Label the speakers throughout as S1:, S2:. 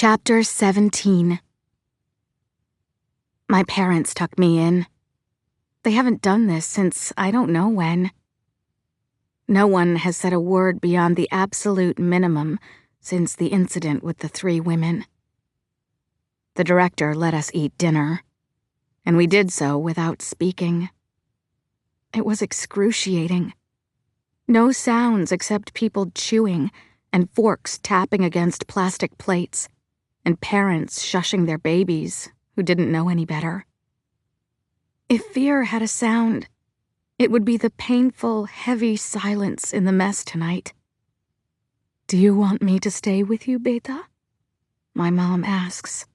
S1: Chapter 17. My parents tucked me in. They haven't done this since I don't know when. No one has said a word beyond the absolute minimum since the incident with the 3 women. The director let us eat dinner, and we did so without speaking. It was excruciating. No sounds except people chewing and forks tapping against plastic plates, and parents shushing their babies who didn't know any better. If fear had a sound, it would be the painful, heavy silence in the mess tonight. "Do you want me to stay with you, Beta?" my mom asks.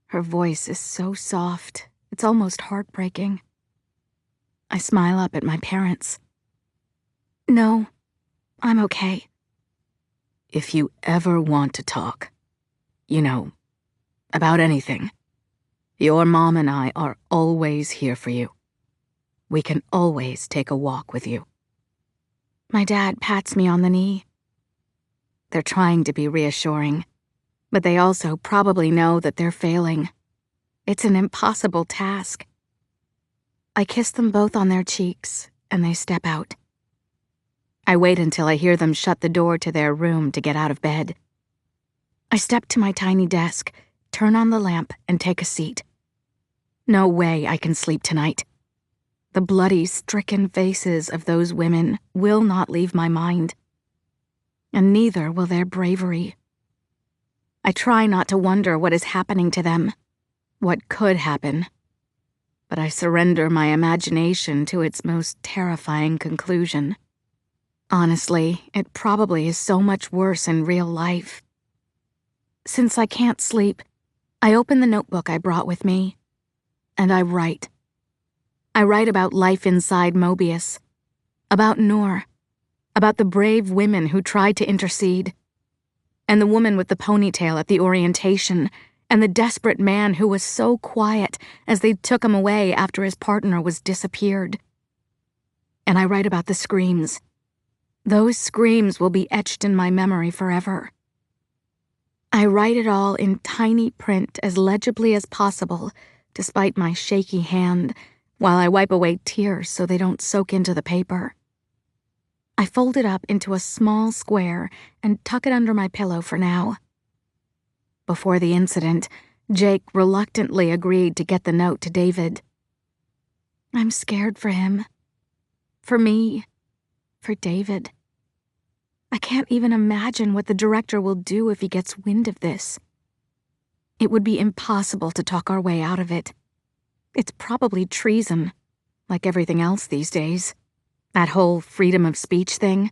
S1: Her voice is so soft, it's almost heartbreaking. I smile up at my parents. "No, I'm okay."
S2: "If you ever want to talk, about anything, your mom and I are always here for you. We can always take a walk with you."
S1: My dad pats me on the knee. They're trying to be reassuring, but they also probably know that they're failing. It's an impossible task. I kiss them both on their cheeks, and they step out. I wait until I hear them shut the door to their room to get out of bed. I step to my tiny desk, turn on the lamp, and take a seat. No way I can sleep tonight. The bloody, stricken faces of those women will not leave my mind. And neither will their bravery. I try not to wonder what is happening to them, what could happen. But I surrender my imagination to its most terrifying conclusion. Honestly, it probably is so much worse in real life. Since I can't sleep, I open the notebook I brought with me, and I write. I write about life inside Mobius, about Noor, about the brave women who tried to intercede, and the woman with the ponytail at the orientation, and the desperate man who was so quiet as they took him away after his partner was disappeared. And I write about the screams. Those screams will be etched in my memory forever. I write it all in tiny print as legibly as possible, despite my shaky hand, while I wipe away tears so they don't soak into the paper. I fold it up into a small square and tuck it under my pillow for now. Before the incident, Jake reluctantly agreed to get the note to David. I'm scared for him. For me. For David. I can't even imagine what the director will do if he gets wind of this. It would be impossible to talk our way out of it. It's probably treason, like everything else these days. That whole freedom of speech thing.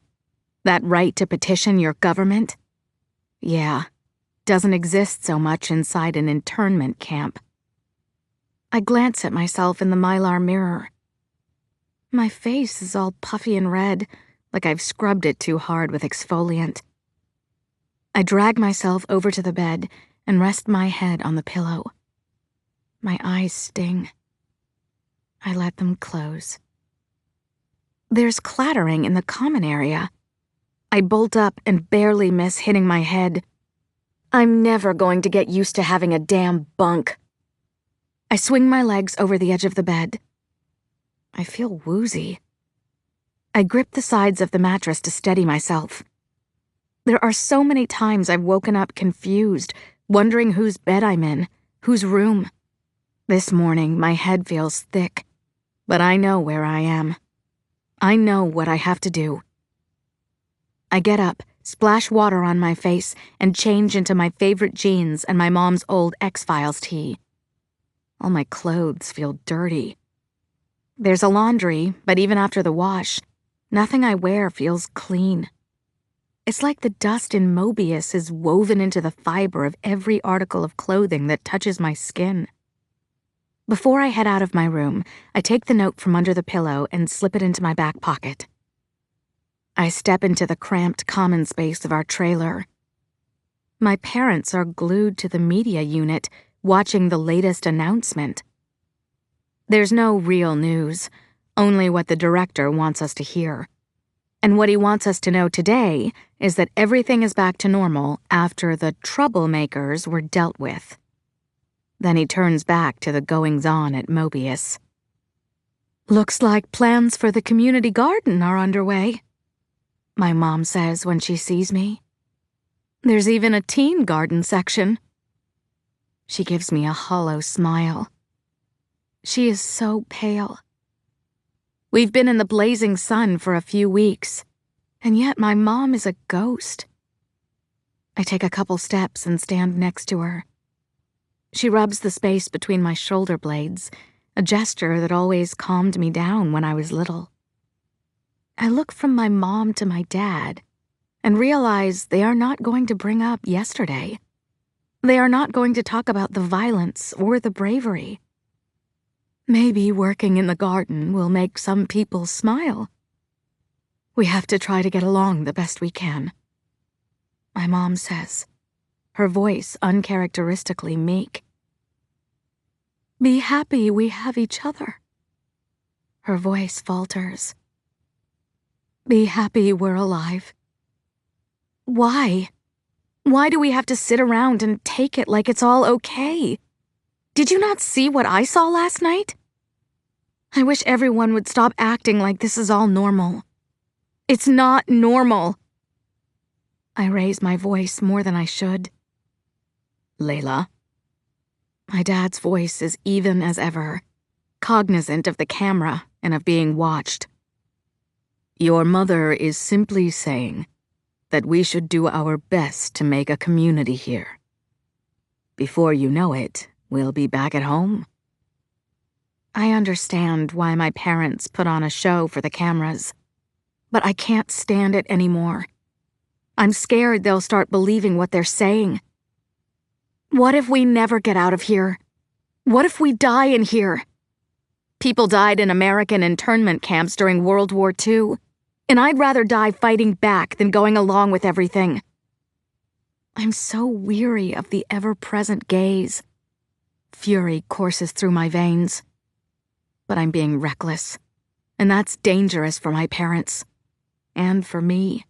S1: That right to petition your government. Yeah, doesn't exist so much inside an internment camp. I glance at myself in the Mylar mirror. My face is all puffy and red, like I've scrubbed it too hard with exfoliant. I drag myself over to the bed and rest my head on the pillow. My eyes sting. I let them close. There's clattering in the common area. I bolt up and barely miss hitting my head. I'm never going to get used to having a damn bunk. I swing my legs over the edge of the bed. I feel woozy. I grip the sides of the mattress to steady myself. There are so many times I've woken up confused, wondering whose bed I'm in, whose room. This morning, my head feels thick, but I know where I am. I know what I have to do. I get up, splash water on my face, and change into my favorite jeans and my mom's old X-Files tee. All my clothes feel dirty. There's a laundry, but even after the wash, nothing I wear feels clean. It's like the dust in Mobius is woven into the fiber of every article of clothing that touches my skin. Before I head out of my room, I take the note from under the pillow and slip it into my back pocket. I step into the cramped common space of our trailer. My parents are glued to the media unit, watching the latest announcement. There's no real news, only what the director wants us to hear. And what he wants us to know today is that everything is back to normal after the troublemakers were dealt with. Then he turns back to the goings-on at Mobius. Looks like plans for the community garden are underway, my mom says when she sees me. There's even a teen garden section. She gives me a hollow smile. She is so pale. We've been in the blazing sun for a few weeks, and yet my mom is a ghost. I take a couple steps and stand next to her. She rubs the space between my shoulder blades, a gesture that always calmed me down when I was little. I look from my mom to my dad and realize they are not going to bring up yesterday. They are not going to talk about the violence or the bravery. Maybe working in the garden will make some people smile. We have to try to get along the best we can, my mom says, her voice uncharacteristically meek. Be happy we have each other. Her voice falters. Be happy we're alive. Why? Why do we have to sit around and take it like it's all okay? Did you not see what I saw last night? I wish everyone would stop acting like this is all normal. It's not normal. I raise my voice more than I should. Layla. My dad's voice is even as ever, cognizant of the camera and of being watched. Your mother is simply saying that we should do our best to make a community here. Before you know it, we'll be back at home. I understand why my parents put on a show for the cameras, but I can't stand it anymore. I'm scared they'll start believing what they're saying. What if we never get out of here? What if we die in here? People died in American internment camps during World War II, and I'd rather die fighting back than going along with everything. I'm so weary of the ever-present gaze. Fury courses through my veins. But I'm being reckless, and that's dangerous for my parents, and for me.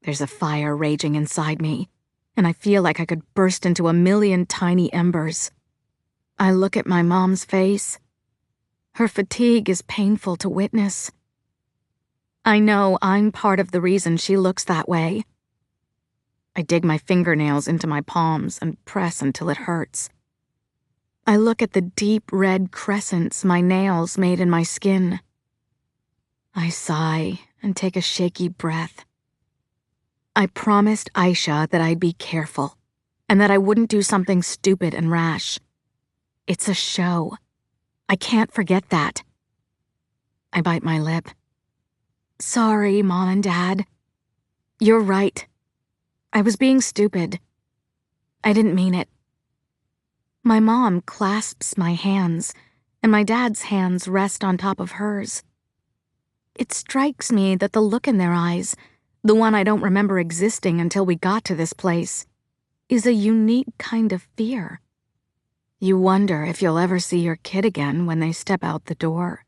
S1: There's a fire raging inside me, and I feel like I could burst into a million tiny embers. I look at my mom's face. Her fatigue is painful to witness. I know I'm part of the reason she looks that way. I dig my fingernails into my palms and press until it hurts. I look at the deep red crescents my nails made in my skin. I sigh and take a shaky breath. I promised Aisha that I'd be careful and that I wouldn't do something stupid and rash. It's a show. I can't forget that. I bite my lip. Sorry, Mom and Dad. You're right. I was being stupid. I didn't mean it. My mom clasps my hands, and my dad's hands rest on top of hers. It strikes me that the look in their eyes, the one I don't remember existing until we got to this place, is a unique kind of fear. You wonder if you'll ever see your kid again when they step out the door.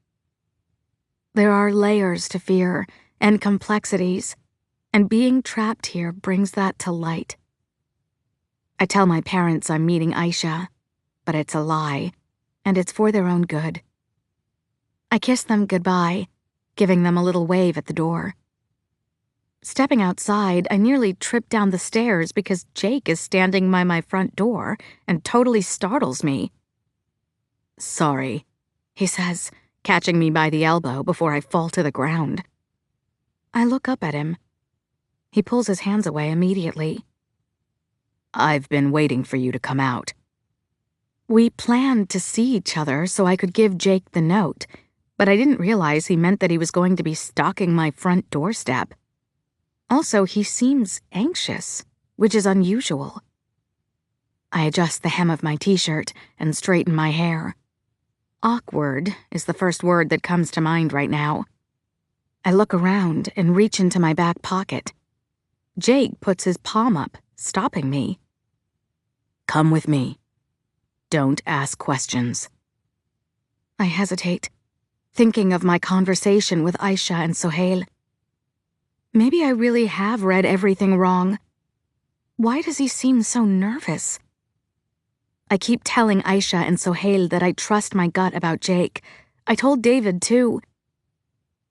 S1: There are layers to fear and complexities, and being trapped here brings that to light. I tell my parents I'm meeting Aisha, but it's a lie, and it's for their own good. I kiss them goodbye, giving them a little wave at the door. Stepping outside, I nearly trip down the stairs because Jake is standing by my front door and totally startles me. Sorry, he says, catching me by the elbow before I fall to the ground. I look up at him. He pulls his hands away immediately. I've been waiting for you to come out. We planned to see each other so I could give Jake the note, but I didn't realize he meant that he was going to be stalking my front doorstep. Also, he seems anxious, which is unusual. I adjust the hem of my t-shirt and straighten my hair. Awkward is the first word that comes to mind right now. I look around and reach into my back pocket. Jake puts his palm up, stopping me. Come with me. Don't ask questions. I hesitate, thinking of my conversation with Aisha and Sohail. Maybe I really have read everything wrong. Why does he seem so nervous? I keep telling Aisha and Sohail that I trust my gut about Jake. I told David too.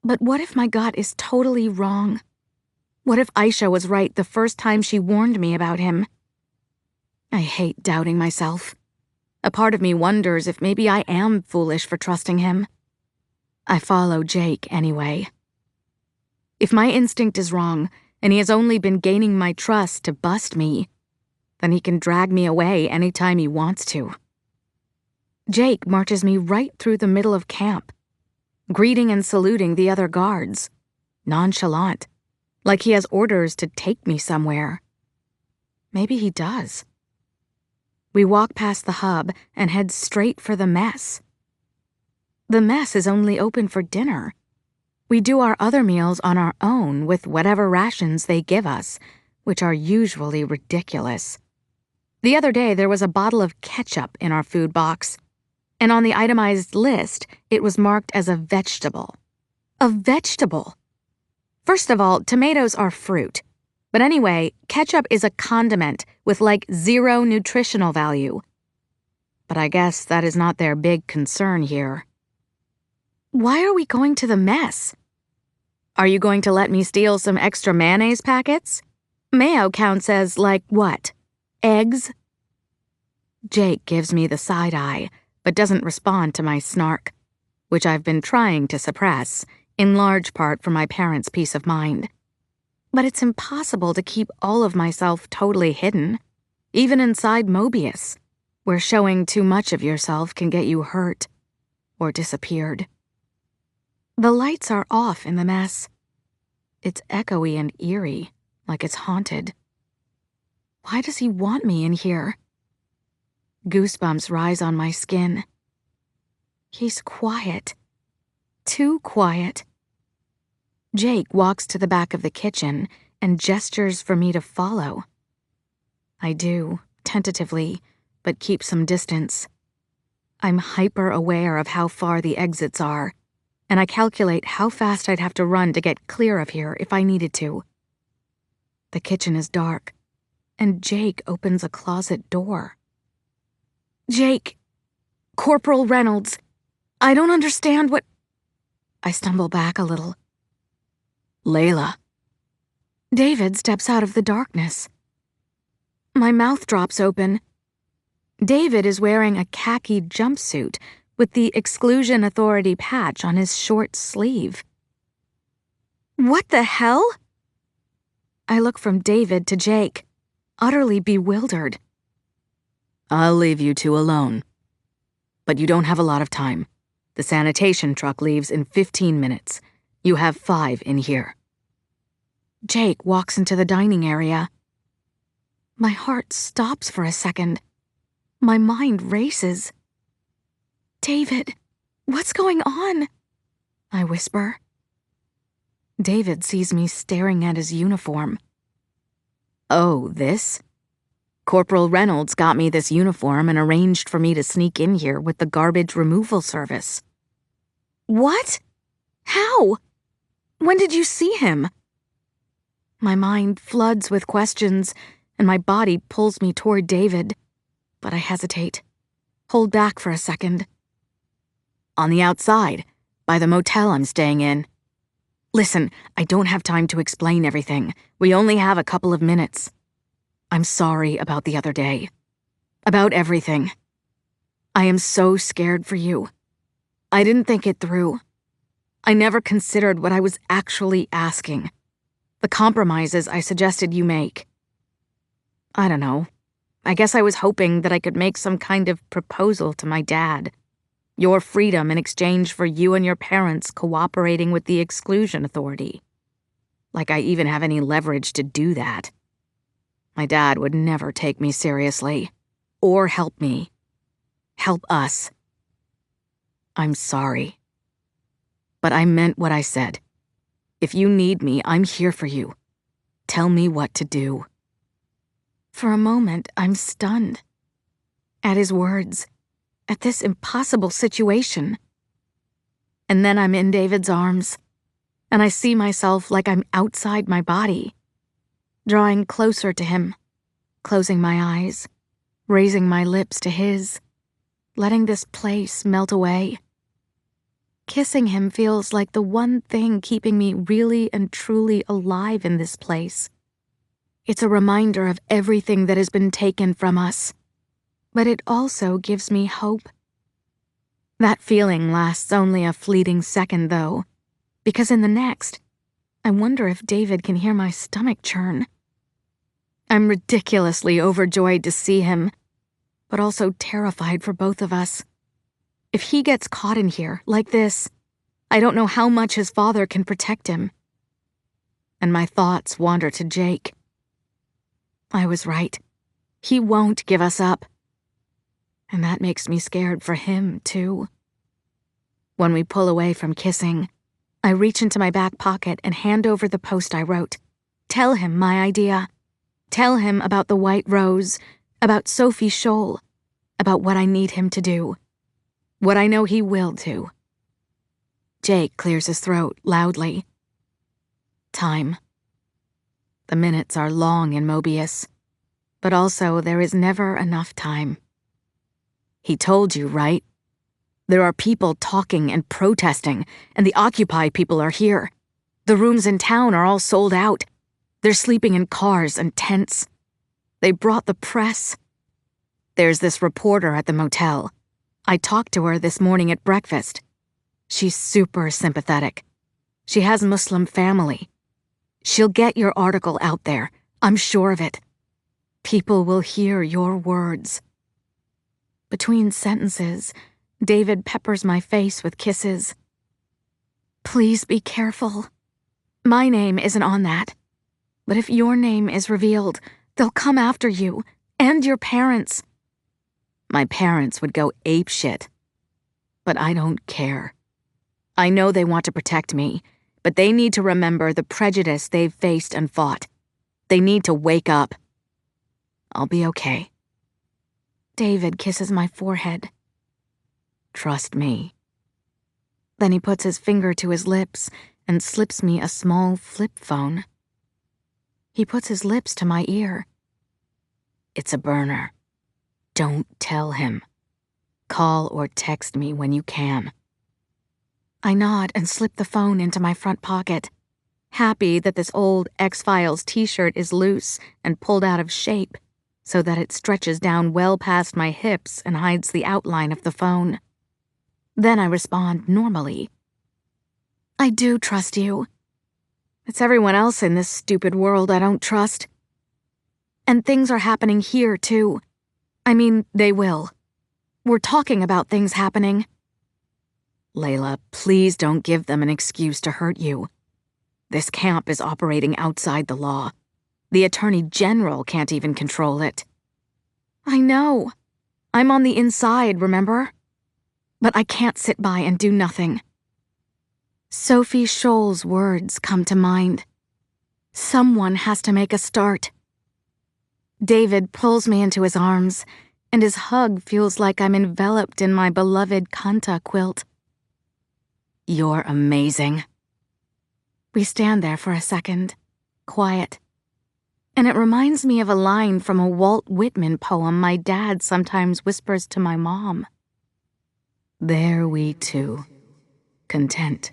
S1: But what if my gut is totally wrong? What if Aisha was right the first time she warned me about him? I hate doubting myself. A part of me wonders if maybe I am foolish for trusting him. I follow Jake anyway. If my instinct is wrong, and he has only been gaining my trust to bust me, then he can drag me away anytime he wants to. Jake marches me right through the middle of camp, greeting and saluting the other guards, nonchalant, like he has orders to take me somewhere. Maybe he does. We walk past the hub and head straight for the mess. The mess is only open for dinner. We do our other meals on our own with whatever rations they give us, which are usually ridiculous. The other day there was a bottle of ketchup in our food box, and on the itemized list it was marked as a vegetable. A vegetable! First of all, tomatoes are fruit. But anyway, ketchup is a condiment with like 0 nutritional value. But I guess that is not their big concern here. Why are we going to the mess? Are you going to let me steal some extra mayonnaise packets? Mayo counts as, like, what? Eggs? Jake gives me the side eye, but doesn't respond to my snark, which I've been trying to suppress, in large part for my parents' peace of mind. But it's impossible to keep all of myself totally hidden, even inside Mobius, where showing too much of yourself can get you hurt or disappeared. The lights are off in the mess. It's echoey and eerie, like it's haunted. Why does he want me in here? Goosebumps rise on my skin. He's quiet. Too quiet. Jake walks to the back of the kitchen and gestures for me to follow. I do, tentatively, but keep some distance. I'm hyper-aware of how far the exits are, and I calculate how fast I'd have to run to get clear of here if I needed to. The kitchen is dark, and Jake opens a closet door. Jake! Corporal Reynolds! I don't understand what... I stumble back a little. Layla. David steps out of the darkness. My mouth drops open. David is wearing a khaki jumpsuit with the Exclusion Authority patch on his short sleeve. What the hell? I look from David to Jake, utterly bewildered. I'll leave you two alone. But you don't have a lot of time. The sanitation truck leaves in 15 minutes. You have 5 in here. Jake walks into the dining area. My heart stops for a second. My mind races. David, what's going on? I whisper. David sees me staring at his uniform. Oh, this? Corporal Reynolds got me this uniform and arranged for me to sneak in here with the garbage removal service. What? How? When did you see him? My mind floods with questions, and my body pulls me toward David. But I hesitate. Hold back for a second. On the outside, by the motel I'm staying in. Listen, I don't have time to explain everything. We only have a couple of minutes. I'm sorry about the other day. About everything. I am so scared for you. I didn't think it through. I never considered what I was actually asking. The compromises I suggested you make. I don't know. I guess I was hoping that I could make some kind of proposal to my dad. Your freedom in exchange for you and your parents cooperating with the Exclusion Authority. Like I even have any leverage to do that. My dad would never take me seriously. Or help me. Help us. I'm sorry. But I meant what I said. If you need me, I'm here for you. Tell me what to do. For a moment, I'm stunned. At his words. At this impossible situation. And then I'm in David's arms. and I see myself like I'm outside my body, drawing closer to him, closing my eyes, raising my lips to his, letting this place melt away. Kissing him feels like the one thing keeping me really and truly alive in this place. It's a reminder of everything that has been taken from us, but it also gives me hope. That feeling lasts only a fleeting second, though, because in the next, I wonder if David can hear my stomach churn. I'm ridiculously overjoyed to see him, but also terrified for both of us. If he gets caught in here, like this, I don't know how much his father can protect him. And my thoughts wander to Jake. I was right. He won't give us up. And that makes me scared for him, too. When we pull away from kissing, I reach into my back pocket and hand over the post I wrote. Tell him my idea. Tell him about the white rose, about Sophie Scholl, about what I need him to do. What I know he will do. Jake clears his throat loudly. Time. The minutes are long in Mobius, but also there is never enough time. He told you, right? There are people talking and protesting, and the Occupy people are here. The rooms in town are all sold out. They're sleeping in cars and tents. They brought the press. There's this reporter at the motel. I talked to her this morning at breakfast. She's super sympathetic. She has Muslim family. She'll get your article out there. I'm sure of it. People will hear your words. Between sentences, David peppers my face with kisses. Please be careful. My name isn't on that. But if your name is revealed, they'll come after you and your parents. My parents would go apeshit. But I don't care. I know they want to protect me, but they need to remember the prejudice they've faced and fought. They need to wake up. I'll be okay. David kisses my forehead. Trust me. Then he puts his finger to his lips and slips me a small flip phone. He puts his lips to my ear. It's a burner. Don't tell him. Call or text me when you can. I nod and slip the phone into my front pocket, happy that this old X-Files t-shirt is loose and pulled out of shape so that it stretches down well past my hips and hides the outline of the phone. Then I respond normally. I do trust you. It's everyone else in this stupid world I don't trust. And things are happening here, too. I mean, they will. We're talking about things happening. Layla, please don't give them an excuse to hurt you. This camp is operating outside the law. The Attorney General can't even control it. I know. I'm on the inside, remember? But I can't sit by and do nothing. Sophie Scholl's words come to mind. Someone has to make a start. David pulls me into his arms, and his hug feels like I'm enveloped in my beloved Kanta quilt. You're amazing. We stand there for a second, quiet. And it reminds me of a line from a Walt Whitman poem my dad sometimes whispers to my mom. There we two, content,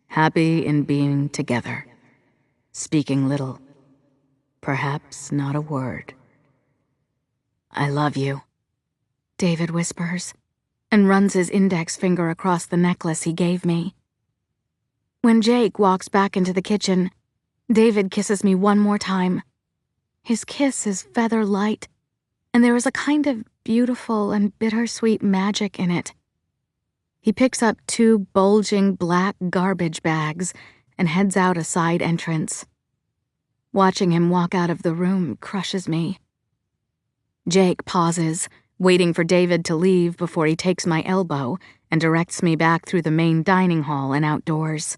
S1: happy in being together, speaking little, perhaps not a word. I love you, David whispers, and runs his index finger across the necklace he gave me. When Jake walks back into the kitchen, David kisses me one more time. His kiss is feather light, and there is a kind of beautiful and bittersweet magic in it. He picks up 2 bulging black garbage bags and heads out a side entrance. Watching him walk out of the room crushes me. Jake pauses, waiting for David to leave before he takes my elbow and directs me back through the main dining hall and outdoors.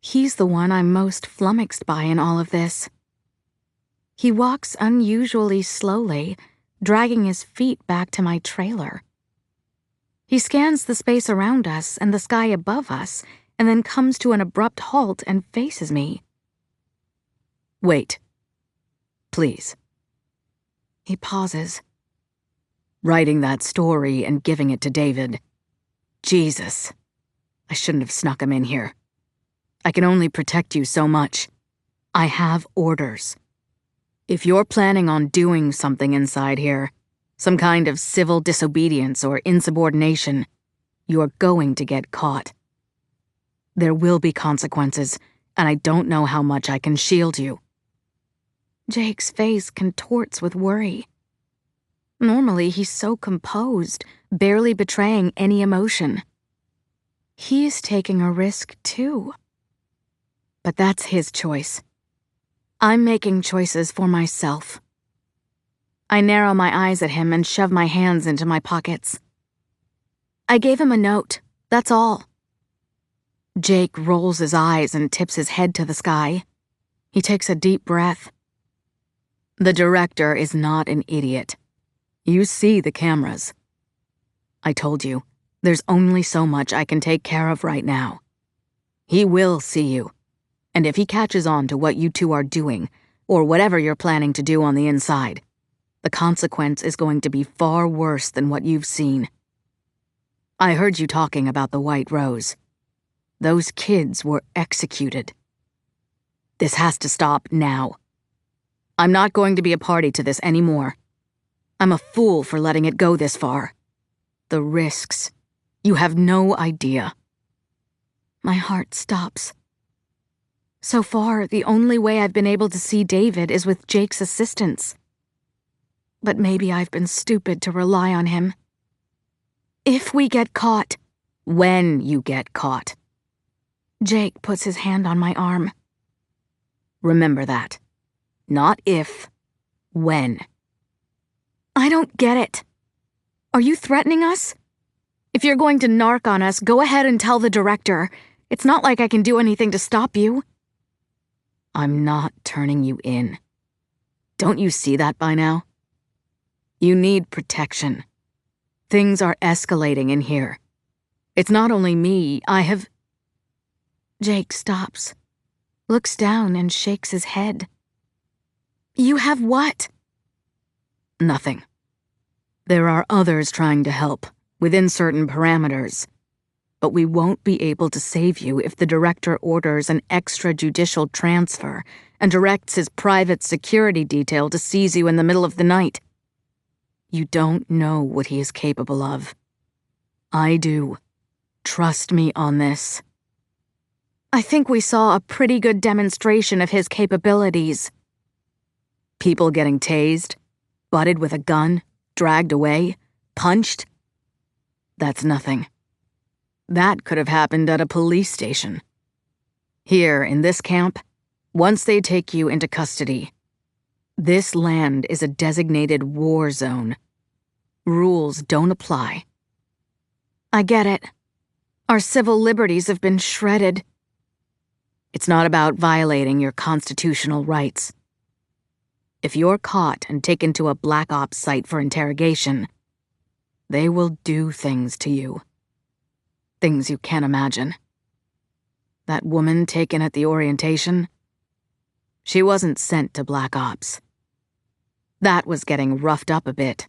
S1: He's the one I'm most flummoxed by in all of this. He walks unusually slowly, dragging his feet back to my trailer. He scans the space around us and the sky above us and then comes to an abrupt halt and faces me.
S2: Wait. Please.
S1: He pauses.
S2: Writing that story and giving it to David. Jesus. I shouldn't have snuck him in here. I can only protect you so much. I have orders. If you're planning on doing something inside here, some kind of civil disobedience or insubordination, you're going to get caught. There will be consequences, and I don't know how much I can shield you.
S1: Jake's face contorts with worry. Normally, he's so composed, barely betraying any emotion. He's taking a risk, too. But that's his choice. I'm making choices for myself. I narrow my eyes at him and shove my hands into my pockets. I gave him a note, that's all. Jake rolls his eyes and tips his head to the sky. He takes a deep breath.
S2: The director is not an idiot. You see the cameras. I told you, there's only so much I can take care of right now. He will see you, and if he catches on to what you two are doing, or whatever you're planning to do on the inside, the consequence is going to be far worse than what you've seen. I heard you talking about the White Rose. Those kids were executed. This has to stop now. I'm not going to be a party to this anymore. I'm a fool for letting it go this far. The risks. You have no idea.
S1: My heart stops. So far, the only way I've been able to see David is with Jake's assistance. But maybe I've been stupid to rely on him. If we get caught.
S2: When you get caught.
S1: Jake puts his hand on my arm.
S2: Remember that. Not if. When.
S1: I don't get it. Are you threatening us? If you're going to narc on us, go ahead and tell the director. It's not like I can do anything to stop you.
S2: I'm not turning you in. Don't you see that by now? You need protection. Things are escalating in here. It's not only me,
S1: Jake stops, looks down and shakes his head. You have what?
S2: Nothing. There are others trying to help, within certain parameters. But we won't be able to save you if the director orders an extrajudicial transfer and directs his private security detail to seize you in the middle of the night. You don't know what he is capable of. I do. Trust me on this.
S1: I think we saw a pretty good demonstration of his capabilities.
S2: People getting tased, butted with a gun, dragged away, punched. That's nothing. That could have happened at a police station. Here, in this camp, once they take you into custody, this land is a designated war zone. Rules don't apply.
S1: I get it. Our civil liberties have been shredded.
S2: It's not about violating your constitutional rights. If you're caught and taken to a black ops site for interrogation, they will do things to you. Things you can't imagine. That woman taken at the orientation, she wasn't sent to black ops. That was getting roughed up a bit.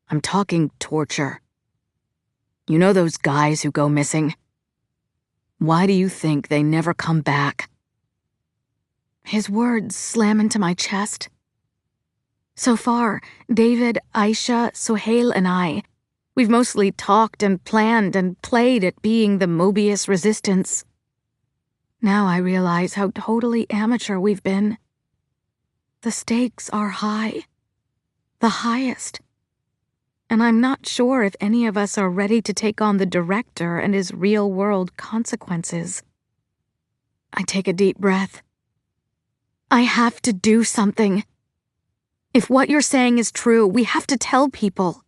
S2: I'm talking torture. You know those guys who go missing? Why do you think they never come back?
S1: His words slam into my chest. So far, David, Aisha, Sohail, and we've mostly talked and planned and played at being the Mobius resistance. Now I realize how totally amateur we've been. The stakes are high. The highest. And I'm not sure if any of us are ready to take on the director and his real-world consequences. I take a deep breath. I have to do something. If what you're saying is true, we have to tell people.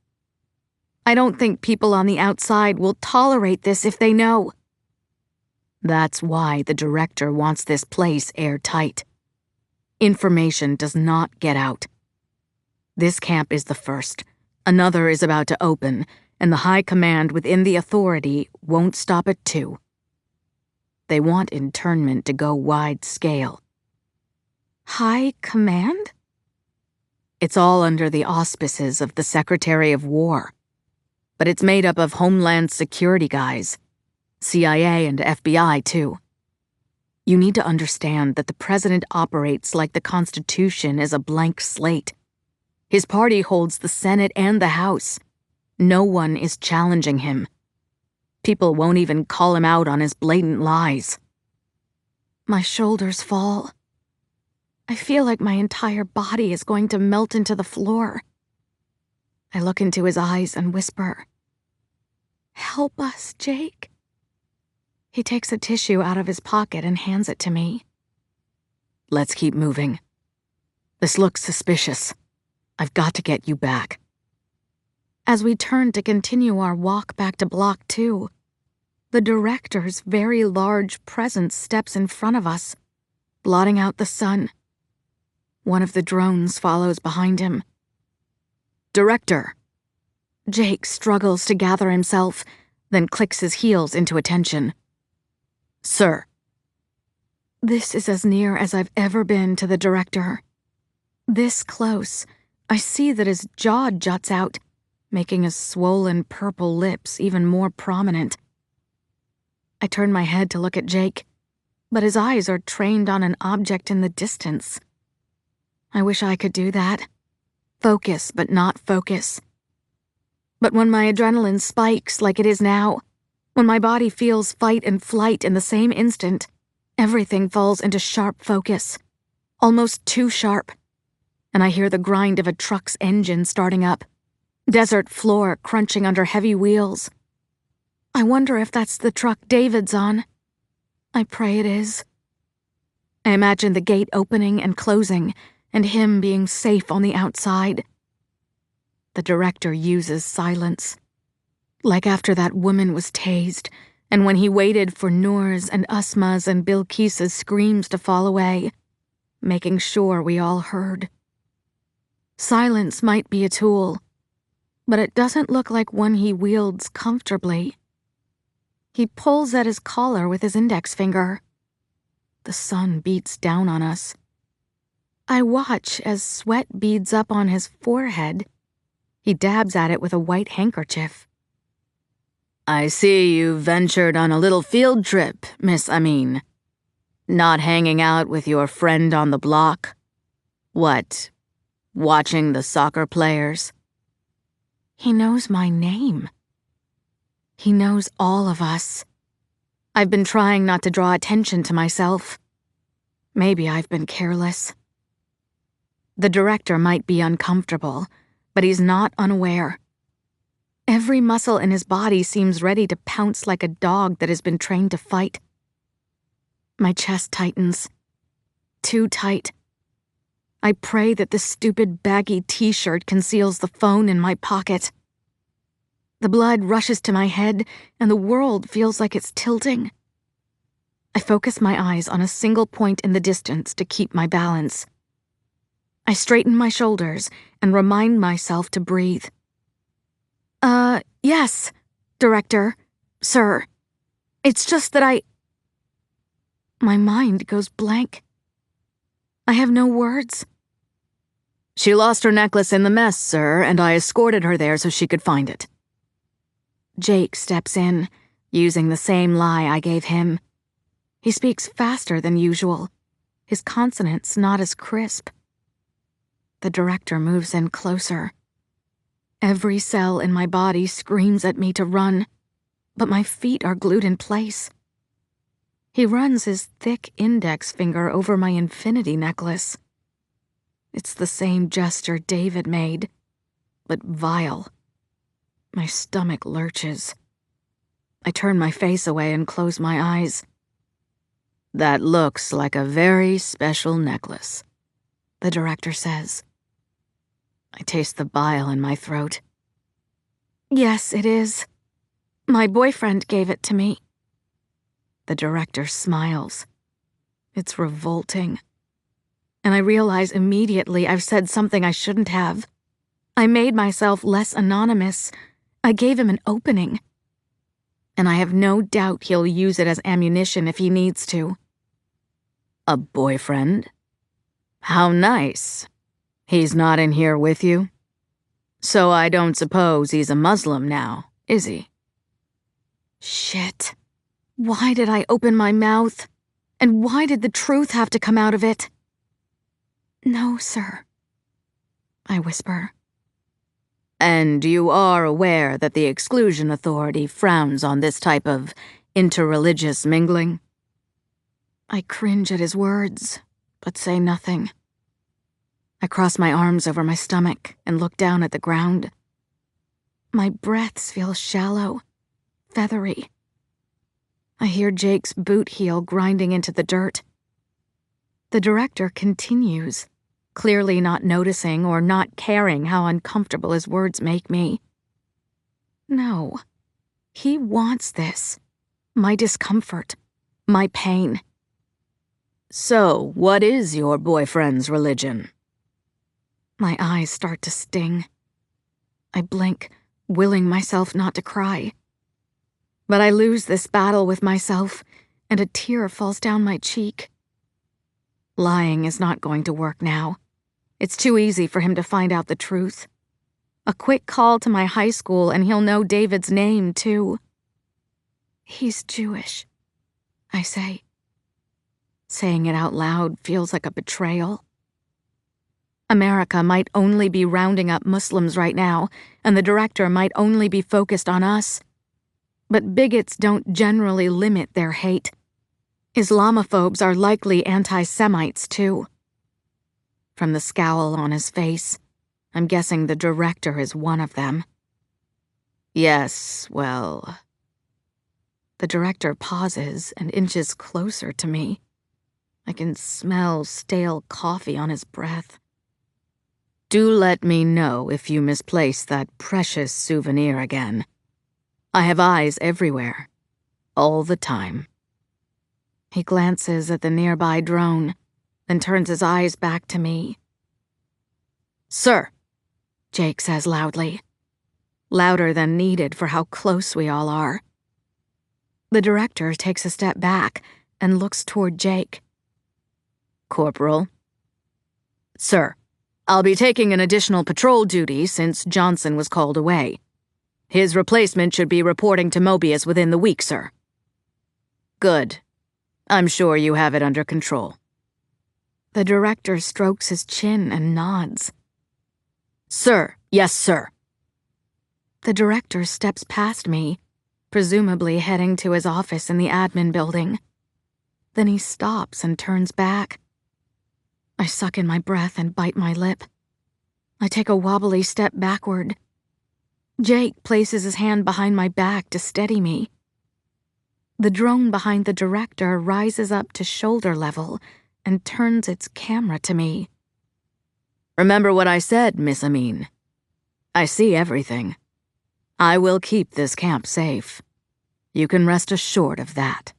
S1: I don't think people on the outside will tolerate this if they know.
S2: That's why the director wants this place airtight. Information does not get out. This camp is the first. Another is about to open, and the high command within the authority won't stop at 2. They want internment to go wide scale.
S1: High Command?
S2: It's all under the auspices of the Secretary of War. But it's made up of Homeland Security guys, CIA and FBI too. You need to understand that the president operates like the Constitution is a blank slate. His party holds the Senate and the House. No one is challenging him. People won't even call him out on his blatant lies.
S1: My shoulders fall. I feel like my entire body is going to melt into the floor. I look into his eyes and whisper, "Help us, Jake." He takes a tissue out of his pocket and hands it to me.
S2: Let's keep moving. This looks suspicious. I've got to get you back.
S1: As we turn to continue our walk back to Block 2, the director's very large presence steps in front of us, blotting out the sun. One of the drones follows behind him.
S2: Director!
S1: Jake struggles to gather himself, then clicks his heels into attention.
S2: Sir.
S1: This is as near as I've ever been to the director. This close, I see that his jaw juts out, making his swollen purple lips even more prominent. I turn my head to look at Jake, but his eyes are trained on an object in the distance. I wish I could do that. Focus, but not focus. But when my adrenaline spikes like it is now, when my body feels fight and flight in the same instant, everything falls into sharp focus, almost too sharp, and I hear the grind of a truck's engine starting up, desert floor crunching under heavy wheels. I wonder if that's the truck David's on. I pray it is. I imagine the gate opening and closing, and him being safe on the outside. The director uses silence, like after that woman was tased, and when he waited for Noor's and Asma's and Bilqis's screams to fall away, making sure we all heard. Silence might be a tool, but it doesn't look like one he wields comfortably. He pulls at his collar with his index finger. The sun beats down on us. I watch as sweat beads up on his forehead. He dabs at it with a white handkerchief.
S2: I see you ventured on a little field trip, Miss Amin. Not hanging out with your friend on the block? What, watching the soccer players?
S1: He knows my name. He knows all of us. I've been trying not to draw attention to myself. Maybe I've been careless. The director might be uncomfortable, but he's not unaware. Every muscle in his body seems ready to pounce like a dog that has been trained to fight. My chest tightens. Too tight. I pray that this stupid baggy t-shirt conceals the phone in my pocket. The blood rushes to my head, and the world feels like it's tilting. I focus my eyes on a single point in the distance to keep my balance. I straighten my shoulders and remind myself to breathe. Yes, Director, sir. It's just that My mind goes blank. I have no words.
S2: She lost her necklace in the mess, sir, and I escorted her there so she could find it.
S1: Jake steps in, using the same lie I gave him. He speaks faster than usual, his consonants not as crisp. The director moves in closer. Every cell in my body screams at me to run, but my feet are glued in place. He runs his thick index finger over my infinity necklace. It's the same gesture David made, but vile. My stomach lurches. I turn my face away and close my eyes.
S2: That looks like a very special necklace,
S1: the director says.
S2: I taste the bile in my throat.
S1: Yes, it is. My boyfriend gave it to me.
S2: The director smiles.
S1: It's revolting. And I realize immediately I've said something I shouldn't have. I made myself less anonymous. I gave him an opening. and I have no doubt he'll use it as ammunition if he needs to.
S2: A boyfriend? How nice. He's not in here with you? So I don't suppose he's a Muslim now, is he?
S1: Shit. Why did I open my mouth? And why did the truth have to come out of it? No, sir, I whisper.
S2: And you are aware that the Exclusion Authority frowns on this type of interreligious mingling?
S1: I cringe at his words, but say nothing. I cross my arms over my stomach and look down at the ground. My breaths feel shallow, feathery. I hear Jake's boot heel grinding into the dirt. The director continues, clearly not noticing or not caring how uncomfortable his words make me. No, he wants this. My discomfort, my pain.
S2: So, what is your boyfriend's religion?
S1: My eyes start to sting. I blink, willing myself not to cry. But I lose this battle with myself, and a tear falls down my cheek. Lying is not going to work now. It's too easy for him to find out the truth. A quick call to my high school and he'll know David's name, too. He's Jewish, I say. Saying it out loud feels like a betrayal. America might only be rounding up Muslims right now, and the director might only be focused on us. But bigots don't generally limit their hate. Islamophobes are likely anti-Semites, too. From the scowl on his face, I'm guessing the director is one of them.
S2: Yes, well...
S1: The director pauses and inches closer to me. I can smell stale coffee on his breath.
S2: Do let me know if you misplace that precious souvenir again. I have eyes everywhere, all the time.
S1: He glances at the nearby drone, then turns his eyes back to me.
S2: Sir,
S1: Jake says loudly. Louder than needed for how close we all are. The director takes a step back and looks toward Jake.
S2: Corporal. Sir, I'll be taking an additional patrol duty since Johnson was called away. His replacement should be reporting to Mobius within the week, sir. Good. I'm sure you have it under control.
S1: The director strokes his chin and nods.
S2: Sir, yes, sir.
S1: The director steps past me, presumably heading to his office in the admin building. Then he stops and turns back. I suck in my breath and bite my lip. I take a wobbly step backward. Jake places his hand behind my back to steady me. The drone behind the director rises up to shoulder level and turns its camera to me.
S2: Remember what I said, Miss Amin. I see everything. I will keep this camp safe. You can rest assured of that.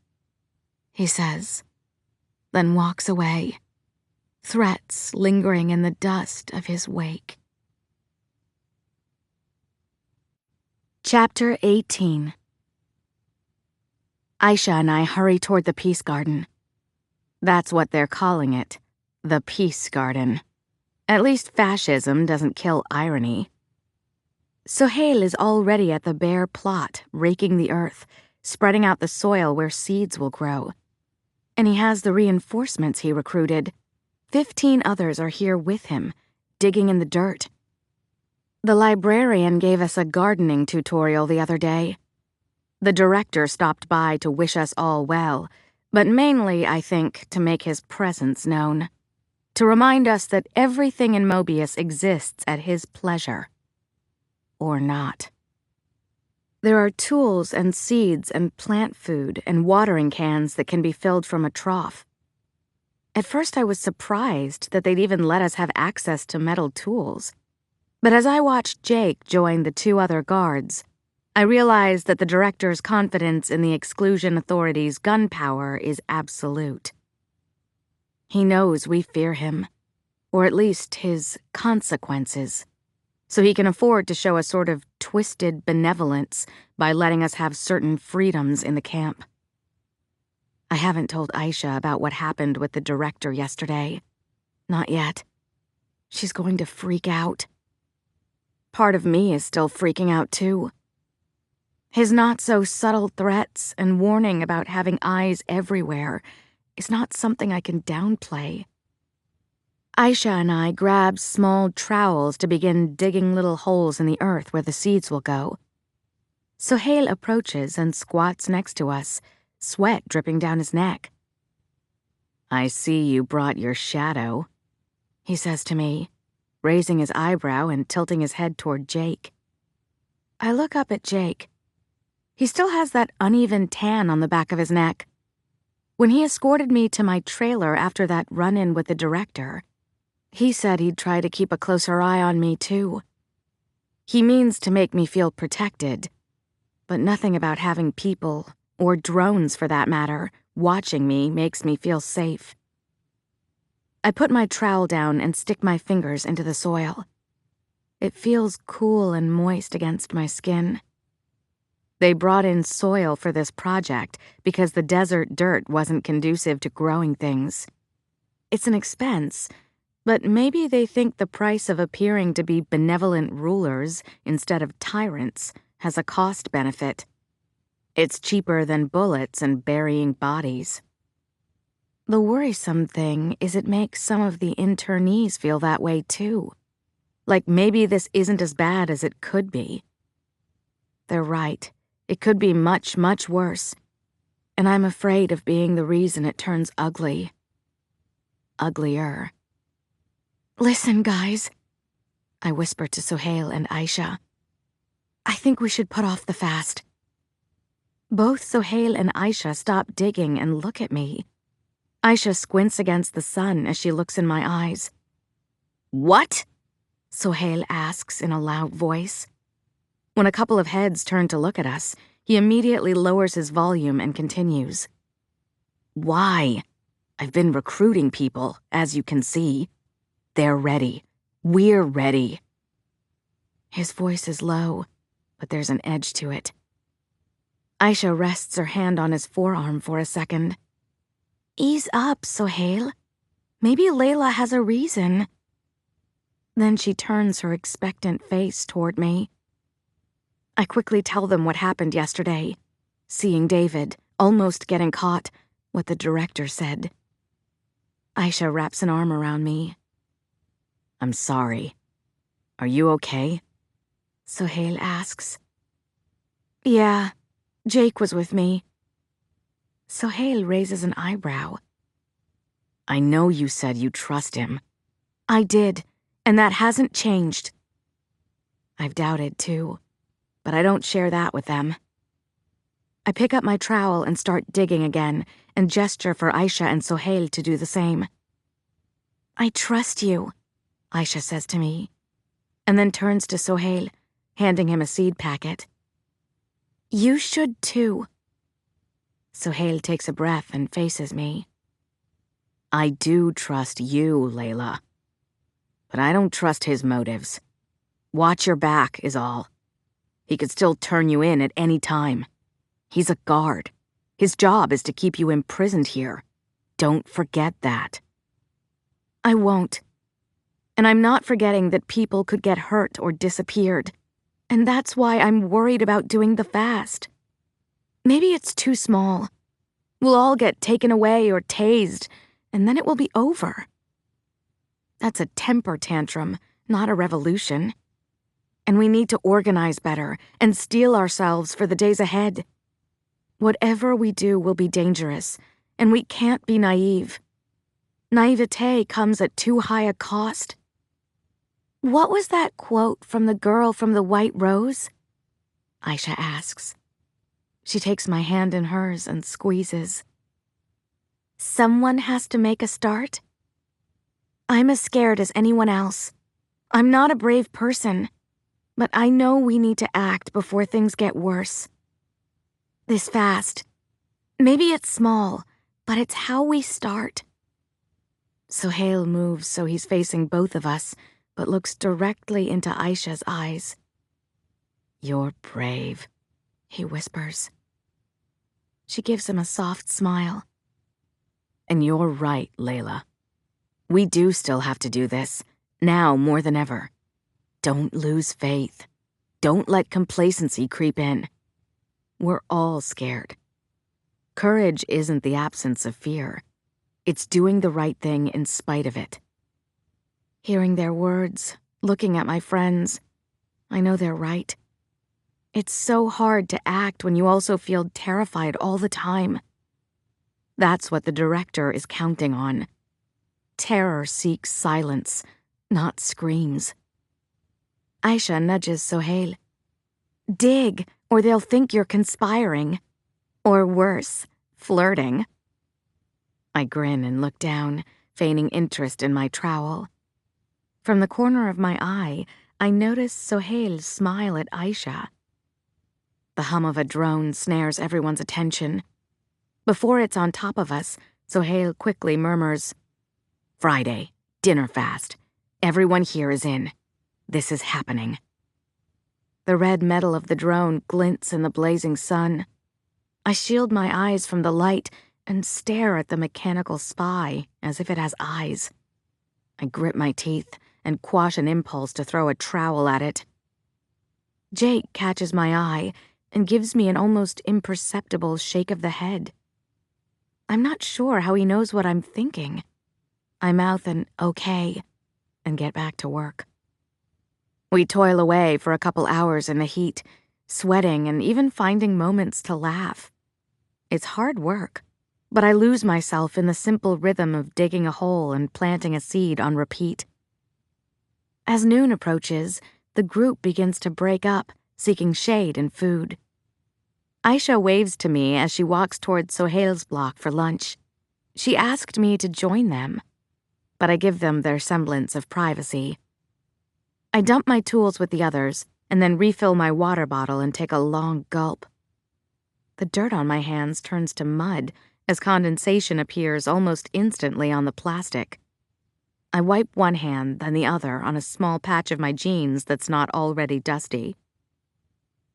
S1: He says, then walks away, threats lingering in the dust of his wake. Chapter 18. Aisha and I hurry toward the Peace Garden. That's what they're calling it, the Peace Garden. At least fascism doesn't kill irony. Sohail is already at the bare plot, raking the earth, spreading out the soil where seeds will grow. And he has the reinforcements he recruited. 15 others are here with him, digging in the dirt. The librarian gave us a gardening tutorial the other day. The director stopped by to wish us all well, but mainly, I think, to make his presence known. To remind us that everything in Mobius exists at his pleasure. Or not. There are tools and seeds and plant food and watering cans that can be filled from a trough. At first I was surprised that they'd even let us have access to metal tools. But as I watched Jake join the 2 other guards, I realized that the director's confidence in the Exclusion Authority's gunpowder is absolute. He knows we fear him, or at least his consequences, so he can afford to show a sort of
S2: twisted benevolence by letting us have certain freedoms in the camp. I haven't told Aisha about what happened with the director yesterday. Not yet. She's going to freak out. Part of me is still freaking out too. His not-so-subtle threats and warning about having eyes everywhere is not something I can downplay. Aisha and I grab small trowels to begin digging little holes in the earth where the seeds will go. Sohail approaches and squats next to us, sweat dripping down his neck. "I see you brought your shadow," he says to me, raising his eyebrow and tilting his head toward Jake. I look up at Jake. He still has that uneven tan on the back of his neck. When he escorted me to my trailer after that run-in with the director, he said he'd try to keep a closer eye on me too. He means to make me feel protected, but nothing about having people, or drones for that matter, watching me makes me feel safe. I put my trowel down and stick my fingers into the soil. It feels cool and moist against my skin. They brought in soil for this project because the desert dirt wasn't conducive to growing things. It's an expense, but maybe they think the price of appearing to be benevolent rulers instead of tyrants has a cost benefit. It's cheaper than bullets and burying bodies. The worrisome thing is it makes some of the internees feel that way too. Like maybe this isn't as bad as it could be. They're right. It could be much, much worse. And I'm afraid of being the reason it turns ugly. Uglier. "Listen, guys," I whisper to Sohail and Aisha. "I think we should put off the fast." Both Sohail and Aisha stop digging and look at me. Aisha squints against the sun as she looks in my eyes. "What?" Sohail asks in a loud voice. When a couple of heads turn to look at us, he immediately lowers his volume and continues. "Why? I've been recruiting people, as you can see. They're ready. We're ready." His voice is low, but there's an edge to it. Aisha rests her hand on his forearm for a second. "Ease up, Sohail. Maybe Layla has a reason." Then she turns her expectant face toward me. I quickly tell them what happened yesterday. Seeing David, almost getting caught, what the director said. Aisha wraps an arm around me. "I'm sorry. Are you okay?" Sohail asks. "Yeah, Jake was with me." Sohail raises an eyebrow. "I know you said you trust him." "I did, and that hasn't changed." I've doubted too, but I don't share that with them. I pick up my trowel and start digging again, and gesture for Aisha and Sohail to do the same. "I trust you," Aisha says to me, and then turns to Sohail, handing him a seed packet. "You should too." Sohail takes a breath and faces me. "I do trust you, Layla. But I don't trust his motives. Watch your back is all. He could still turn you in at any time. He's a guard. His job is to keep you imprisoned here. Don't forget that." I won't. And I'm not forgetting that people could get hurt or disappeared. And that's why I'm worried about doing the fast. Maybe it's too small. We'll all get taken away or tased, and then it will be over. That's a temper tantrum, not a revolution. And we need to organize better and steel ourselves for the days ahead. Whatever we do will be dangerous, and we can't be naive. Naivete comes at too high a cost. "What was that quote from the girl from the White Rose?" Aisha asks. She takes my hand in hers and squeezes. "Someone has to make a start." I'm as scared as anyone else. I'm not a brave person, but I know we need to act before things get worse. This fast. Maybe it's small, but it's how we start. Sohail moves so he's facing both of us, but looks directly into Aisha's eyes. You're brave,
S1: he whispers. She gives him a soft smile.
S2: And you're right, Layla. We do still have to do this, now more than ever. Don't lose faith. Don't let complacency creep in. We're all scared. Courage isn't the absence of fear. It's doing the right thing in spite of it.
S1: Hearing their words, looking at my friends, I know they're right. It's so hard to act when you also feel terrified all the time. That's what the director is counting on. Terror seeks silence, not screams. Aisha nudges Sohail. Dig, or they'll think you're conspiring. Or worse, flirting. I grin and look down, feigning interest in my trowel. From the corner of my eye, I notice Sohail smile at Aisha. The hum of a drone snares everyone's attention. Before it's on top of us, Sohail quickly murmurs, Friday, dinner fast. Everyone here is in. This is happening. The red metal of the drone glints in the blazing sun. I shield my eyes from the light and stare at the mechanical spy as if it has eyes. I grit my teeth and quash an impulse to throw a trowel at it. Jake catches my eye and gives me an almost imperceptible shake of the head. I'm not sure how he knows what I'm thinking. I mouth an okay and get back to work. We toil away for a couple hours in the heat, sweating and even finding moments to laugh. It's hard work, but I lose myself in the simple rhythm of digging a hole and planting a seed on repeat. As noon approaches, the group begins to break up, seeking shade and food. Aisha waves to me as she walks towards Sohail's block for lunch. She asked me to join them, but I give them their semblance of privacy. I dump my tools with the others and then refill my water bottle and take a long gulp. The dirt on my hands turns to mud as condensation appears almost instantly on the plastic. I wipe one hand, then the other on a small patch of my jeans that's not already dusty.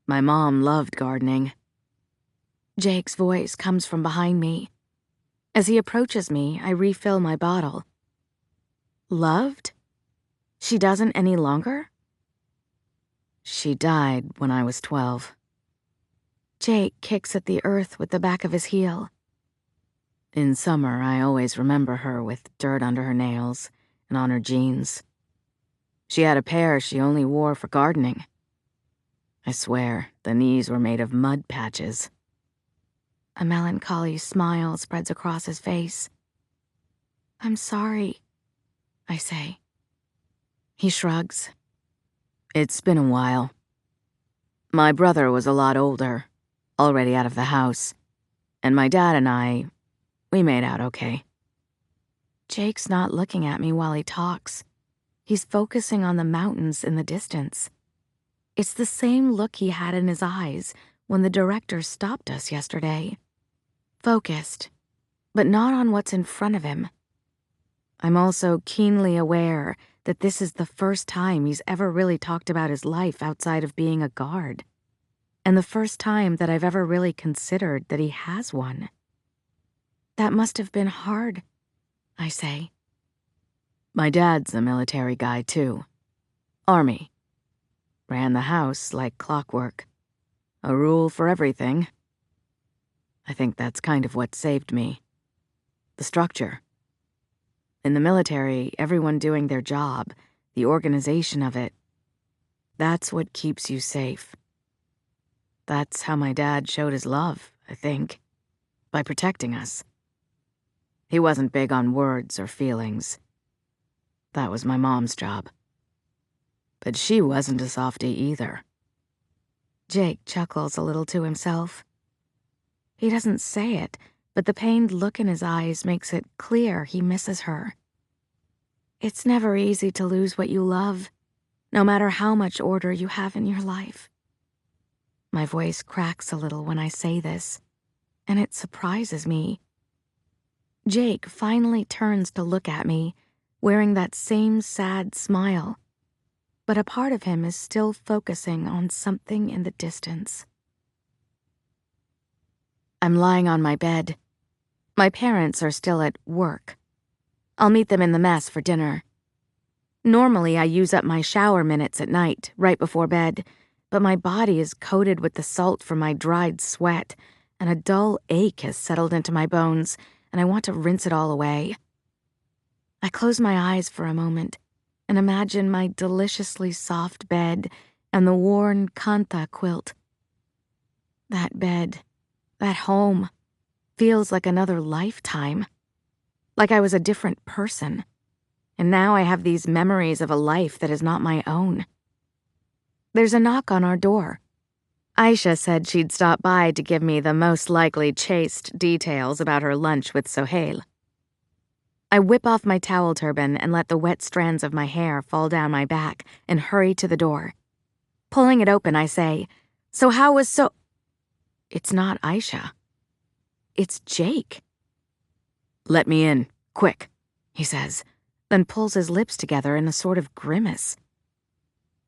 S1: My mom loved gardening. Jake's voice comes from behind me. As he approaches me, I refill my bottle. Loved? She doesn't any longer?
S2: She died when I was 12.
S1: Jake kicks at the earth with the back of his heel.
S2: In summer, I always remember her with dirt under her nails and on her jeans. She had a pair she only wore for gardening. I swear, the knees were made of mud patches.
S1: A melancholy smile spreads across his face. I'm sorry, I say. He shrugs.
S2: It's been a while. My brother was a lot older, already out of the house, and my dad and we made out okay.
S1: Jake's not looking at me while he talks. He's focusing on the mountains in the distance. It's the same look he had in his eyes when the director stopped us yesterday. Focused, but not on what's in front of him. I'm also keenly aware that this is the first time he's ever really talked about his life outside of being a guard, and the first time that I've ever really considered that he has one. That must have been hard, I say.
S2: My dad's a military guy, too. Army. Ran the house like clockwork. A rule for everything. I think that's kind of what saved me. The structure. In the military, everyone doing their job, the organization of it, that's what keeps you safe. That's how my dad showed his love, I think, by protecting us. He wasn't big on words or feelings. That was my mom's job. But she wasn't a softie either.
S1: Jake chuckles a little to himself. He doesn't say it, but the pained look in his eyes makes it clear he misses her. It's never easy to lose what you love, no matter how much order you have in your life. My voice cracks a little when I say this, and it surprises me. Jake finally turns to look at me, wearing that same sad smile. but a part of him is still focusing on something in the distance. I'm lying on my bed. My parents are still at work. I'll meet them in the mess for dinner. Normally, I use up my shower minutes at night, right before bed, but my body is coated with the salt from my dried sweat, and a dull ache has settled into my bones, and I want to rinse it all away. I close my eyes for a moment and imagine my deliciously soft bed and the worn kanta quilt. That bed, that home, feels like another lifetime, like I was a different person. And now I have these memories of a life that is not my own. There's a knock on our door. Aisha said she'd stop by to give me the most likely chaste details about her lunch with Sohail. I whip off my towel turban and let the wet strands of my hair fall down my back and hurry to the door. Pulling it open, I say, "So how was so—" It's not Aisha. It's Jake. "Let me in, quick," he says, then pulls his lips together in a sort of grimace.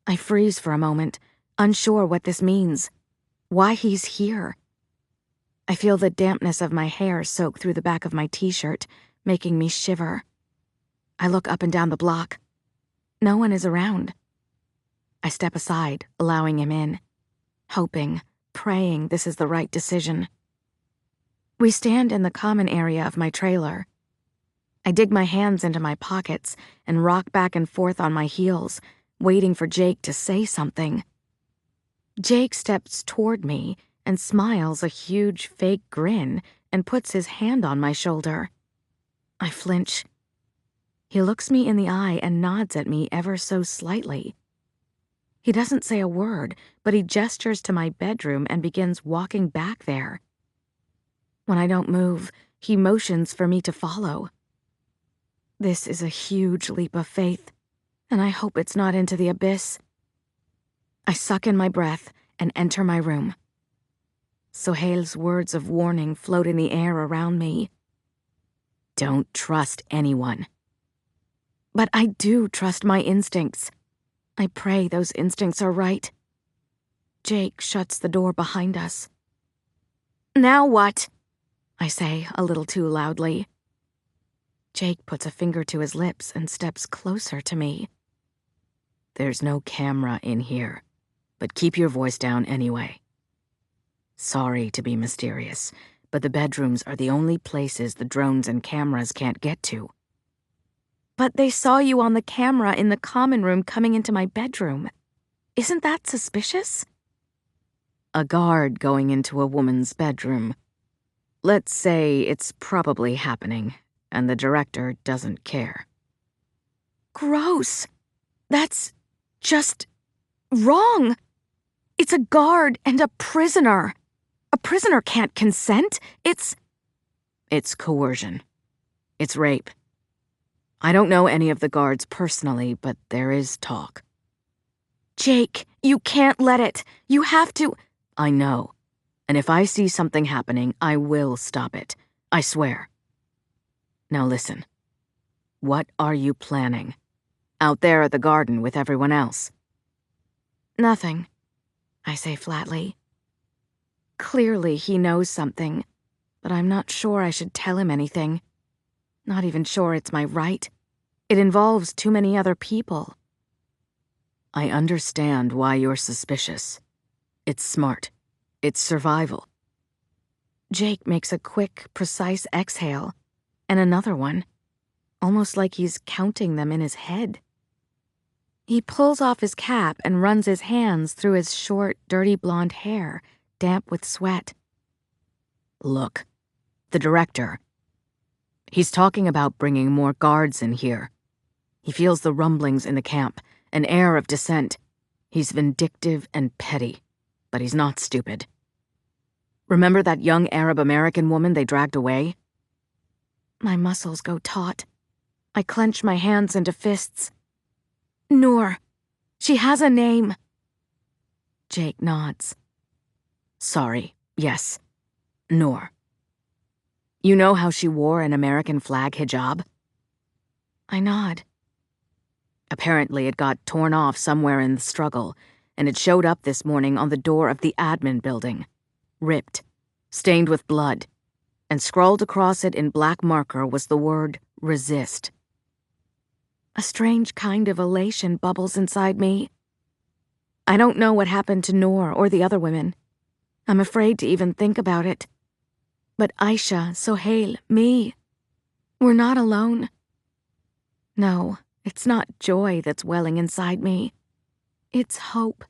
S1: I freeze for a moment, unsure what this means, why he's here. I feel the dampness of my hair soak through the back of my t-shirt, making me shiver. I look up and down the block. No one is around. I step aside, allowing him in, hoping, praying this is the right decision. We stand in the common area of my trailer. I dig my hands into my pockets and rock back and forth on my heels, waiting for Jake to say something. Jake steps toward me and smiles a huge fake grin and puts his hand on my shoulder. I flinch. He looks me in the eye and nods at me ever so slightly. He doesn't say a word, but he gestures to my bedroom and begins walking back there. When I don't move, he motions for me to follow. This is a huge leap of faith, and I hope it's not into the abyss. I suck in my breath and enter my room. Sohail's words of warning float in the air around me. Don't trust anyone. But I do trust my instincts. I pray those instincts are right. Jake shuts the door behind us. "Now what?" I say a little too loudly. Jake puts a finger to his lips and steps closer to me. "There's no camera in here, but keep your voice down anyway. Sorry to be mysterious, but the bedrooms are the only places the drones and cameras can't get to." "But they saw you on the camera in the common room coming into my bedroom. Isn't that suspicious?" A guard going into a woman's bedroom. Let's say it's probably happening, and the director doesn't care. Gross. That's just wrong. It's a guard and a prisoner. A prisoner can't consent. It's coercion. It's rape. I don't know any of the guards personally, but there is talk. Jake, you can't let it. You have to. I know. And if I see something happening, I will stop it. I swear. Now listen. What are you planning? Out there at the garden with everyone else? Nothing, I say flatly. Clearly he knows something, but I'm not sure I should tell him anything. Not even sure it's my right. It involves too many other people. I understand why you're suspicious. It's smart. It's survival. Jake makes a quick, precise exhale, and another one, almost like he's counting them in his head. He pulls off his cap and runs his hands through his short, dirty blonde hair, damp with sweat. Look, the director. He's talking about bringing more guards in here. He feels the rumblings in the camp, an air of dissent. He's vindictive and petty, but he's not stupid. Remember that young Arab-American woman they dragged away? My muscles go taut. I clench my hands into fists. Noor. She has a name. Jake nods. Sorry, yes. Noor. You know how she wore an American flag hijab? I nod.
S2: Apparently, it got torn off somewhere in the struggle, and it showed up this morning on the door of the admin building. Ripped, stained with blood, and scrawled across it in black marker was the word resist. A strange kind of elation bubbles inside me. I don't know what happened to Noor or the other women. I'm afraid to even think about it. But Aisha, Sohail, me, we're not alone. No, it's not joy that's welling inside me. It's hope.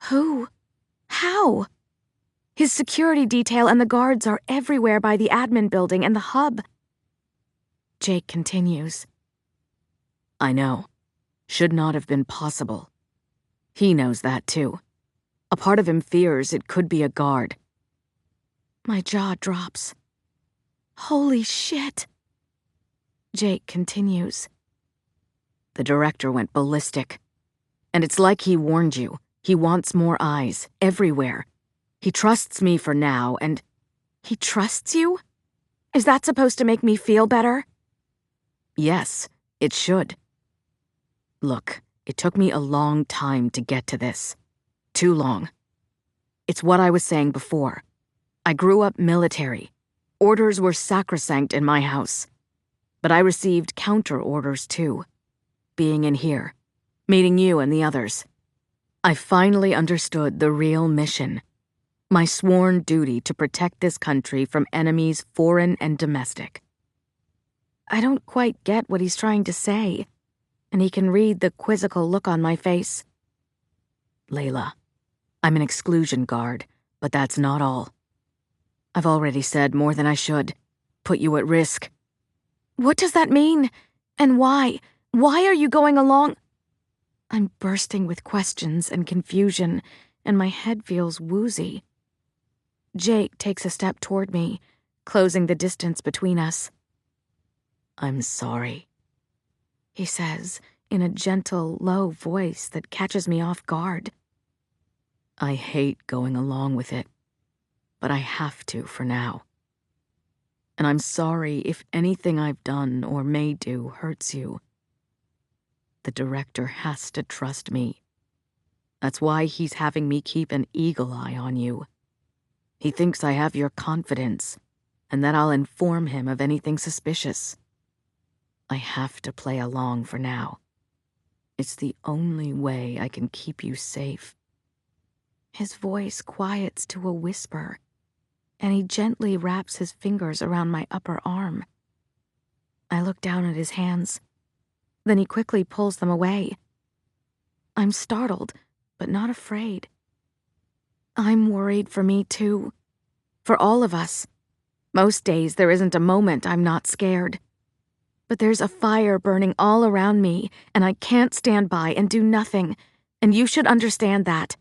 S2: Who? How? His security detail and the guards are everywhere by the admin building and the hub. Jake continues. I know. Should not have been possible. He knows that too. A part of him fears it could be a guard. My jaw drops. Holy shit. Jake continues. The director went ballistic. And it's like he warned you. He wants more eyes, everywhere. He trusts me for now, and... He trusts you? Is that supposed to make me feel better? Yes, it should. Look, it took me a long time to get to this. Too long. It's what I was saying before. I grew up military. Orders were sacrosanct in my house. But I received counter-orders too. Being in here. Meeting you and the others. I finally understood the real mission. My sworn duty to protect this country from enemies foreign and domestic. I don't quite get what he's trying to say, and he can read the quizzical look on my face. Layla, I'm an exclusion guard, but that's not all. I've already said more than I should. Put you at risk. What does that mean? And why? Why are you going along? I'm bursting with questions and confusion, and my head feels woozy. Jake takes a step toward me, closing the distance between us. I'm sorry, he says in a gentle, low voice that catches me off guard. I hate going along with it, but I have to for now. And I'm sorry if anything I've done or may do hurts you. The director has to trust me. That's why he's having me keep an eagle eye on you. He thinks I have your confidence, and that I'll inform him of anything suspicious. I have to play along for now. It's the only way I can keep you safe. His voice quiets to a whisper, and he gently wraps his fingers around my upper arm. I look down at his hands. Then he quickly pulls them away. I'm startled, but not afraid. I'm worried for me too. For all of us. Most days there isn't a moment I'm not scared. But there's a fire burning all around me, and I can't stand by and do nothing, and you should understand that.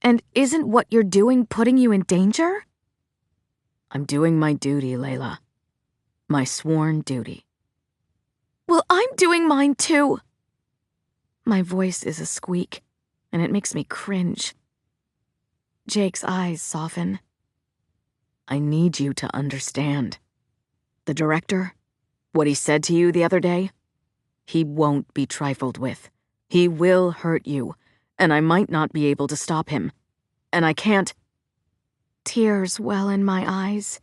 S2: And isn't what you're doing putting you in danger? I'm doing my duty, Layla. My sworn duty. Well, I'm doing mine too. My voice is a squeak, and it makes me cringe. Jake's eyes soften. I need you to understand. The director, what he said to you the other day, he won't be trifled with. He will hurt you, and I might not be able to stop him. And I can't. Tears well in my eyes.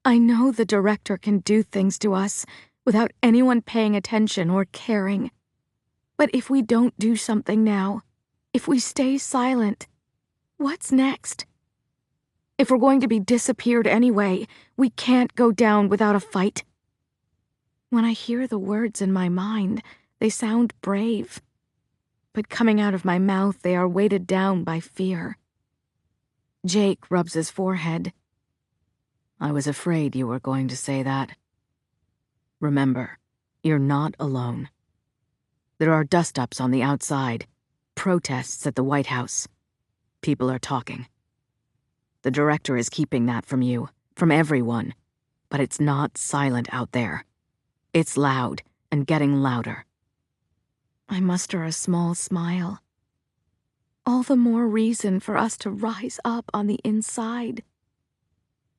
S2: I know the director can do things to us without anyone paying attention or caring. But if we don't do something now, if we stay silent, what's next? If we're going to be disappeared anyway, we can't go down without a fight. When I hear the words in my mind, they sound brave. But coming out of my mouth, they are weighted down by fear. Jake rubs his forehead. I was afraid you were going to say that. Remember, you're not alone. There are dust-ups on the outside, protests at the White House. People are talking. The director is keeping that from you, from everyone, but it's not silent out there. It's loud and getting louder. I muster a small smile. All the more reason for us to rise up on the inside.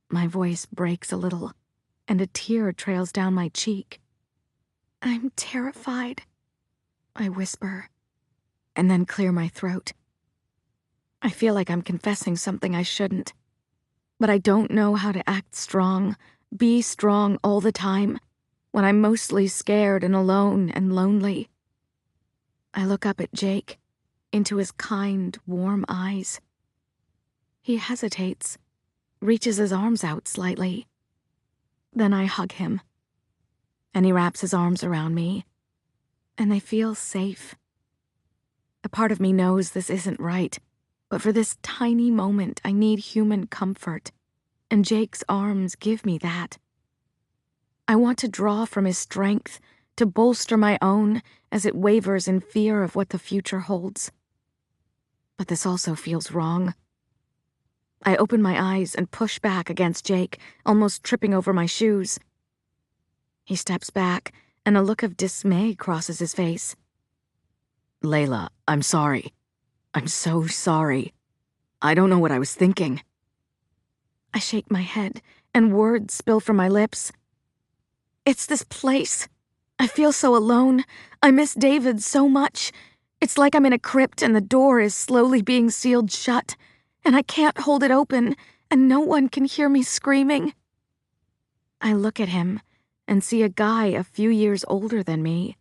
S2: My voice breaks a little, and a tear trails down my cheek. I'm terrified.
S1: I whisper, and then clear my throat. I feel like I'm confessing something I shouldn't, but I don't know how to act strong, be strong all the time, when I'm mostly scared and alone and lonely. I look up at Jake, into his kind, warm eyes. He hesitates, reaches his arms out slightly. Then I hug him, and he wraps his arms around me, and they feel safe. A part of me knows this isn't right, but for this tiny moment, I need human comfort, and Jake's arms give me that. I want to draw from his strength, to bolster my own as it wavers in fear of what the future holds. But this also feels wrong. I open my eyes and push back against Jake, almost tripping over my shoes. He steps back, and a look of dismay crosses his face.
S2: Layla, I'm sorry. I'm so sorry. I don't know what I was thinking.
S1: I shake my head, and words spill from my lips. It's this place. I feel so alone. I miss David so much. It's like I'm in a crypt and the door is slowly being sealed shut, and I can't hold it open, and no one can hear me screaming. I look at him and see a guy a few years older than me.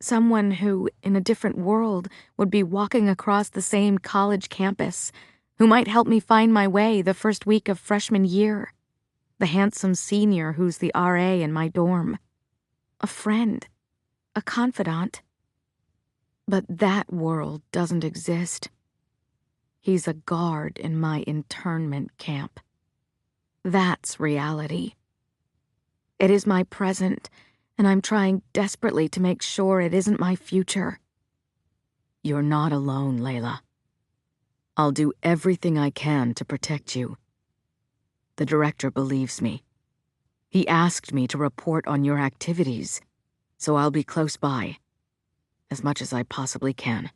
S1: Someone who, in a different world, would be walking across the same college campus, who might help me find my way the first week of freshman year. The handsome senior who's the RA in my dorm. A friend. A confidant. But that world doesn't exist. He's a guard in my internment camp. That's reality. It is my present, and I'm trying desperately to make sure it isn't my future.
S2: You're not alone, Layla. I'll do everything I can to protect you. The director believes me. He asked me to report on your activities, so I'll be close by, as much as I possibly can.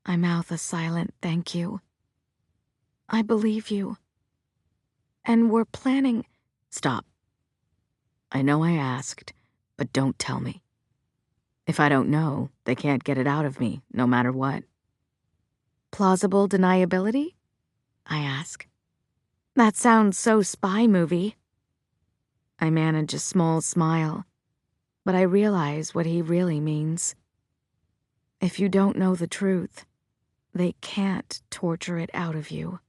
S1: I mouth a silent thank you. I believe you. And we're planning...
S2: Stop. I know I asked, but don't tell me. If I don't know, they can't get it out of me, no matter what.
S1: Plausible deniability? I ask. That sounds so spy movie. I manage a small smile, but I realize what he really means. If you don't know the truth, they can't torture it out of you.